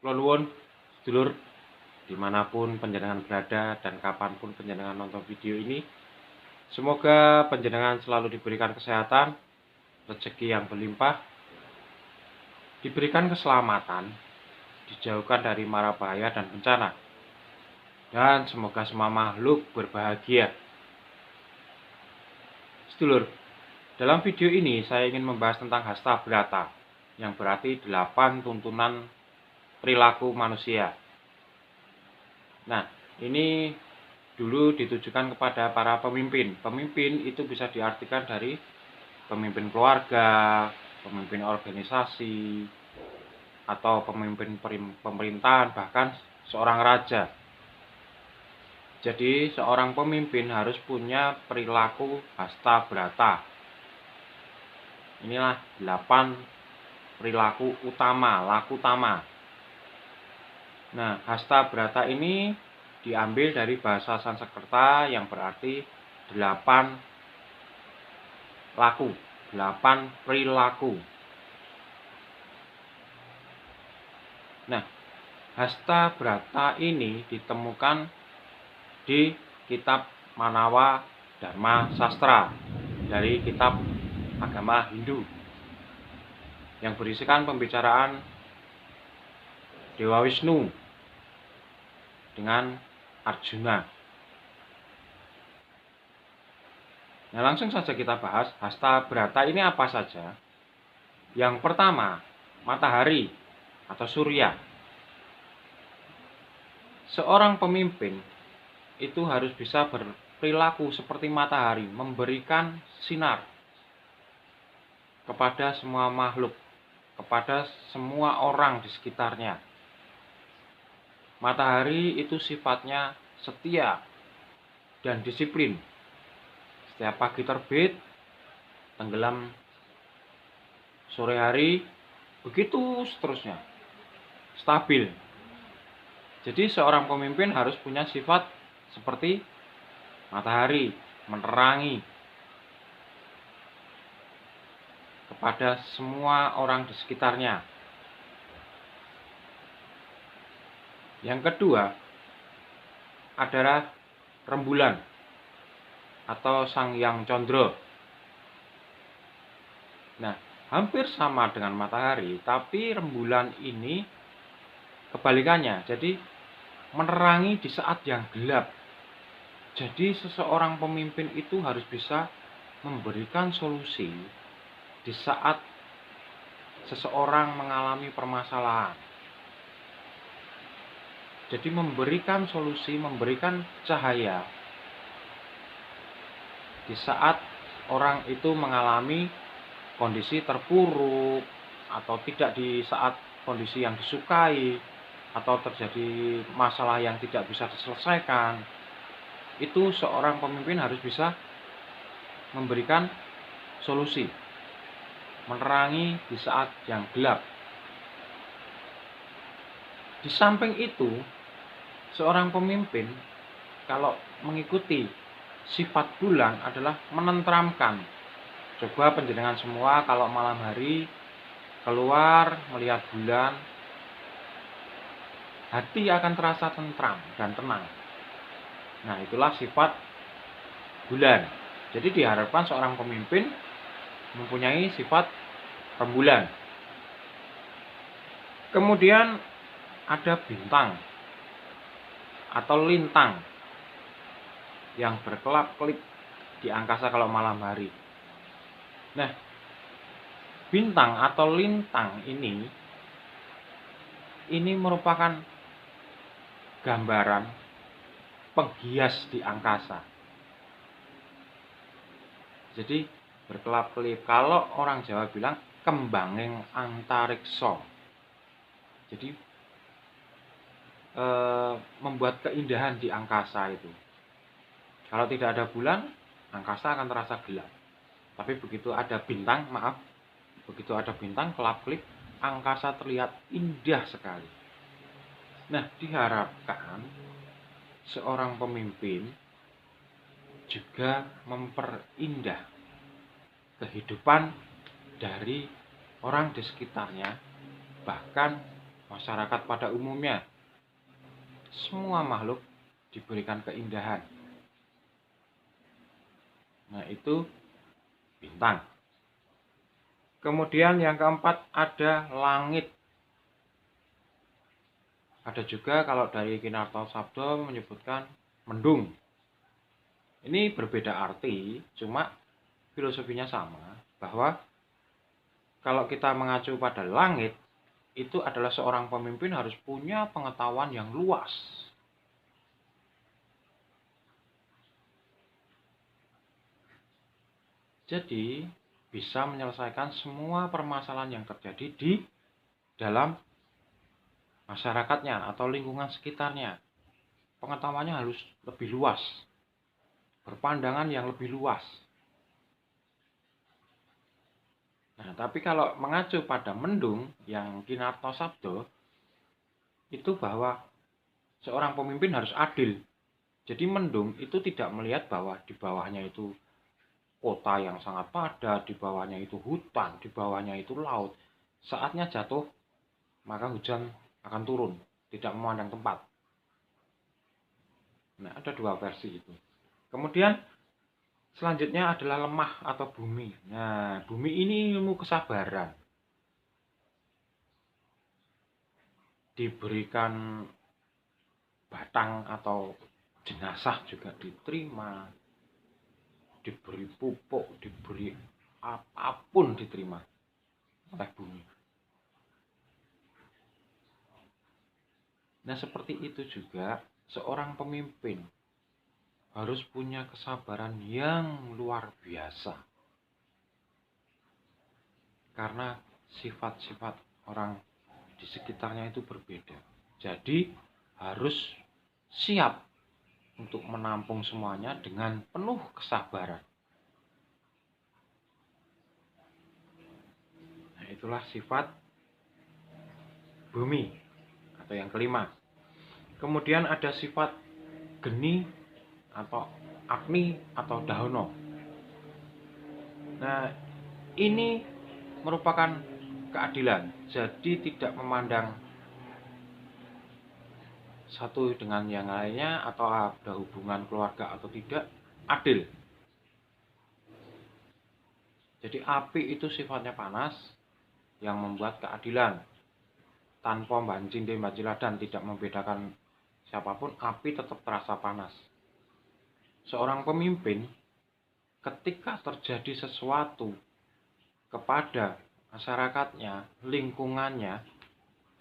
Kula nuwun sedulur dimanapun panjenengan berada dan kapanpun panjenengan nonton video ini, semoga panjenengan selalu diberikan kesehatan, rezeki yang berlimpah, diberikan keselamatan, dijauhkan dari mara bahaya dan bencana, dan semoga semua makhluk berbahagia. Sedulur, dalam video ini saya ingin membahas tentang hasta brata, yang berarti 8 tuntunan perilaku manusia. Nah, ini dulu ditujukan kepada para pemimpin. Pemimpin itu bisa diartikan dari pemimpin keluarga, pemimpin organisasi, atau pemimpin pemerintahan, bahkan seorang raja. Jadi, seorang pemimpin harus punya perilaku hasta brata. Inilah 8 perilaku utama, laku utama. Nah, hasta brata ini diambil dari bahasa Sanskerta yang berarti 8 laku, 8 perilaku. Nah, hasta brata ini ditemukan di kitab Manawa Dharma Sastra dari kitab agama Hindu yang berisikan pembicaraan Dewa Wisnu dengan Arjuna. Nah, langsung saja kita bahas hasta brata ini apa saja. Yang pertama, matahari atau surya. Seorang pemimpin itu harus bisa berperilaku seperti matahari, memberikan sinar kepada semua makhluk, kepada semua orang di sekitarnya. Matahari itu sifatnya setia dan disiplin. Setiap pagi terbit, tenggelam sore hari, begitu seterusnya. Stabil. Jadi seorang pemimpin harus punya sifat seperti matahari, menerangi kepada semua orang di sekitarnya. Yang kedua adalah rembulan atau Sang Hyang Candra. Nah, hampir sama dengan matahari, tapi rembulan ini kebalikannya. Jadi menerangi di saat yang gelap. Jadi seseorang pemimpin itu harus bisa memberikan solusi di saat seseorang mengalami permasalahan. Jadi memberikan solusi, memberikan cahaya di saat orang itu mengalami kondisi terpuruk atau tidak di saat kondisi yang disukai atau terjadi masalah yang tidak bisa diselesaikan. Itu seorang pemimpin harus bisa memberikan solusi, menerangi di saat yang gelap. Di samping itu, seorang pemimpin kalau mengikuti sifat bulan adalah menenteramkan. Coba panjenengan semua kalau malam hari keluar melihat bulan, hati akan terasa tentram dan tenang. Nah, itulah sifat bulan. Jadi diharapkan seorang pemimpin mempunyai sifat rembulan. Kemudian ada bintang atau lintang yang berkelap-kelip di angkasa kalau malam hari. Nah, bintang atau lintang ini merupakan gambaran penghias di angkasa. Jadi berkelap-kelip. Kalau orang Jawa bilang kembanging antariksa. Jadi membuat keindahan di angkasa itu. Kalau tidak ada bulan, angkasa akan terasa gelap. Tapi begitu ada bintang, begitu ada bintang kelap-kelip, angkasa terlihat indah sekali. Nah, diharapkan seorang pemimpin juga memperindah kehidupan dari orang di sekitarnya, bahkan masyarakat pada umumnya. Semua makhluk diberikan keindahan. Nah, itu bintang. Kemudian yang keempat ada langit. Ada juga kalau dari Kinarto Sabdo menyebutkan mendung. Ini berbeda arti, cuma filosofinya sama, bahwa kalau kita mengacu pada langit, itu adalah seorang pemimpin harus punya pengetahuan yang luas. Jadi, bisa menyelesaikan semua permasalahan yang terjadi di dalam masyarakatnya atau lingkungan sekitarnya. Pengetahuannya harus lebih luas, berpandangan yang lebih luas. Nah, tapi kalau mengacu pada mendung yang Kinarto Sabdo, itu bahwa seorang pemimpin harus adil. Jadi mendung itu tidak melihat bahwa di bawahnya itu kota yang sangat padat, di bawahnya itu hutan, di bawahnya itu laut. Saatnya jatuh, maka hujan akan turun, tidak memandang tempat. Nah, ada dua versi itu. Kemudian selanjutnya adalah lemah atau bumi. Nah, bumi ini ilmu kesabaran. Diberikan batang atau jenazah juga diterima. Diberi pupuk, diberi apapun diterima oleh bumi. Nah, seperti itu juga seorang pemimpin harus punya kesabaran yang luar biasa. Karena sifat-sifat orang di sekitarnya itu berbeda. Jadi harus siap untuk menampung semuanya dengan penuh kesabaran. Nah, itulah sifat bumi atau yang kelima. Kemudian ada sifat geni atau agni atau dahono. Nah, ini merupakan keadilan. Jadi tidak memandang satu dengan yang lainnya atau ada hubungan keluarga atau tidak, adil. Jadi api itu sifatnya panas yang membuat keadilan. Tanpa banjing dan bajiladan, tidak membedakan siapapun, api tetap terasa panas. Seorang pemimpin ketika terjadi sesuatu kepada masyarakatnya, lingkungannya,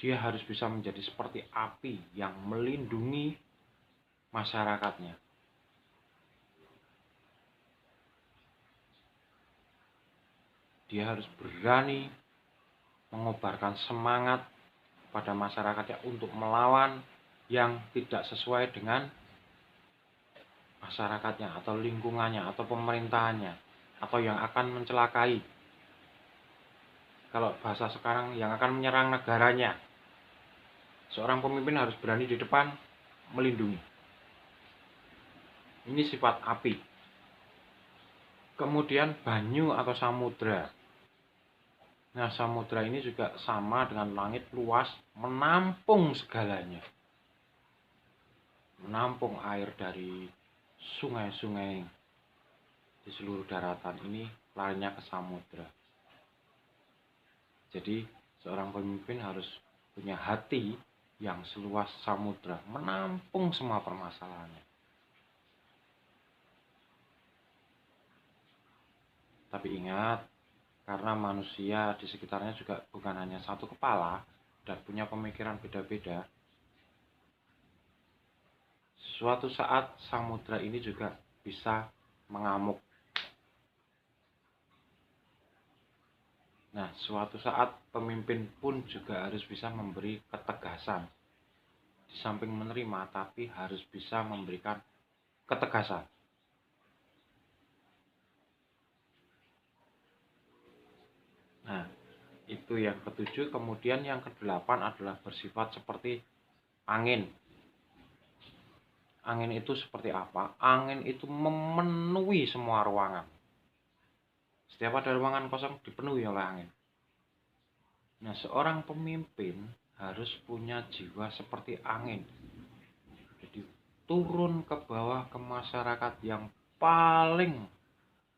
dia harus bisa menjadi seperti api yang melindungi masyarakatnya. Dia harus berani mengobarkan semangat pada masyarakatnya untuk melawan yang tidak sesuai dengan masyarakatnya atau lingkungannya atau pemerintahannya atau yang akan mencelakai. Kalau bahasa sekarang, yang akan menyerang negaranya. Seorang pemimpin harus berani di depan melindungi. Ini sifat api. Kemudian banyu atau samudra. Nah, samudra ini juga sama dengan langit, luas, menampung segalanya. Menampung air dari sungai-sungai di seluruh daratan ini larinya ke samudra. Jadi, seorang pemimpin harus punya hati yang seluas samudra, menampung semua permasalahannya. Tapi ingat, karena manusia di sekitarnya juga bukan hanya satu kepala dan punya pemikiran beda-beda, suatu saat samudra ini juga bisa mengamuk. Nah, suatu saat pemimpin pun juga harus bisa memberi ketegasan. Di samping menerima, tapi harus bisa memberikan ketegasan. Nah, itu yang ketujuh. Kemudian yang kedelapan adalah bersifat seperti angin. Angin itu seperti apa? Angin itu memenuhi semua ruangan. Setiap ada ruangan kosong dipenuhi oleh angin. Nah, seorang pemimpin harus punya jiwa seperti angin. Jadi turun ke bawah ke masyarakat yang paling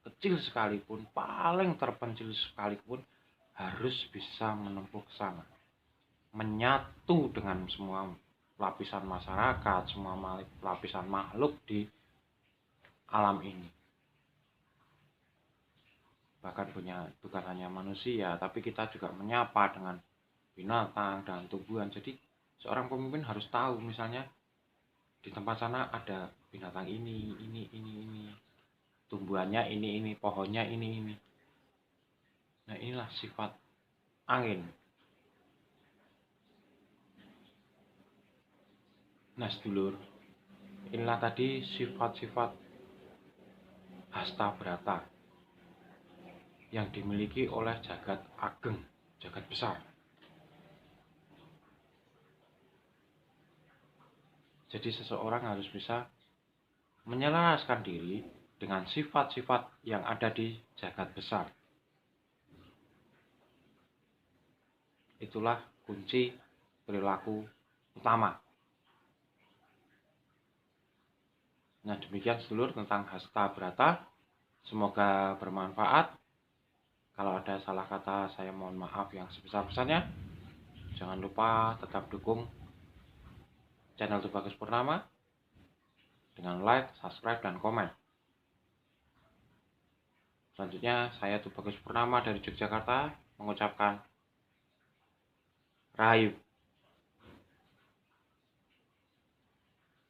kecil sekalipun, paling terpencil sekalipun, harus bisa menempuh ke sana. Menyatu dengan semua lapisan masyarakat, semua lapisan makhluk di alam ini. Bahkan bukan hanya manusia, tapi kita juga menyapa dengan binatang dan tumbuhan. Jadi seorang pemimpin harus tahu, misalnya di tempat sana ada binatang ini, tumbuhannya ini, pohonnya ini. Nah, inilah sifat angin. Nah, sedulur, inilah tadi sifat-sifat Hasta Brata yang dimiliki oleh jagat ageng, jagat besar. Jadi seseorang harus bisa menyelaraskan diri dengan sifat-sifat yang ada di jagat besar. Itulah kunci perilaku utama. Nah, demikian sedulur tentang Hasta Brata. Semoga bermanfaat. Kalau ada salah kata, saya mohon maaf yang sebesar-besarnya. Jangan lupa tetap dukung channel Tubagus Purnama dengan like, subscribe, dan komen. Selanjutnya, saya Tubagus Purnama dari Yogyakarta mengucapkan Rahayu.